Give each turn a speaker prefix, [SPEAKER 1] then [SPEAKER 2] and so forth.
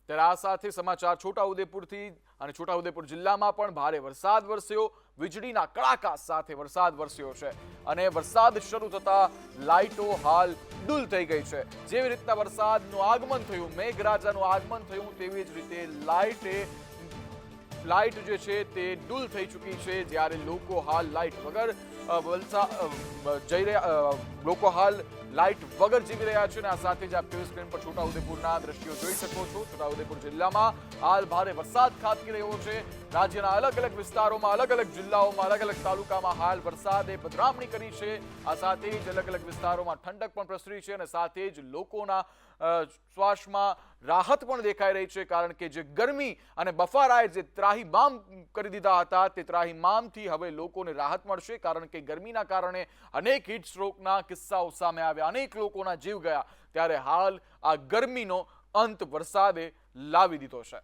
[SPEAKER 1] ત્યારે આ સાથે સમાચાર છોટાઉદેપુરથી અને છોટાઉદેપુર જિલ્લામાં પણ ભારે વરસાદ વરસ્યો, વીજળીના કડાકા સાથે વરસાદ વરસ્યો છે અને વરસાદ શરૂ થતા લાઇટો હાલ ડૂલ થઈ ગઈ છે। જેવી રીતના વરસાદનું આગમન થયું, મેઘરાજાનું આગમન થયું, તેવી જ રીતે લાઇટ જે છે તે ડૂલ થઈ ચૂકી છે। જ્યારે લોકો હાલ લાઇટ વગર લોકો હાલ લાઇટ વગર જીવી રહ્યા છે અને આ સાથે જ આપ ટીવી સ્ક્રીન પર છોટાઉદેપુરના દ્રશ્યો જોઈ શકો છો। છોટાઉદેપુર જિલ્લામાં હાલ ભારે વરસાદ ખાબકી રહ્યો છે। રાજ્યના અલગ અલગ વિસ્તારોમાં, અલગ અલગ જિલ્લાઓમાં, અલગ અલગ તાલુકામાં હાલ વરસાદે પધરામણી કરી છે। આ સાથે જ અલગ અલગ વિસ્તારોમાં ઠંડક પણ પ્રસરી છે અને સાથે જ લોકોના શ્વાસમાં રાહત પણ દેખાઈ રહી છે, કારણ કે જે ગરમી અને બફારાએ જે ત્રાહિમામ કરી દીધા હતા તે ત્રાહિમામથી હવે લોકોને રાહત મળશે, કારણ કે ગરમીના કારણે અનેક હીટ સ્ટ્રોકના કિસ્સાઓ સામે આવ્યા, અનેક લોકોના જીવ ગયા। ત્યારે હાલ આ ગરમીનો અંત વરસાદે લાવી દીધો છે।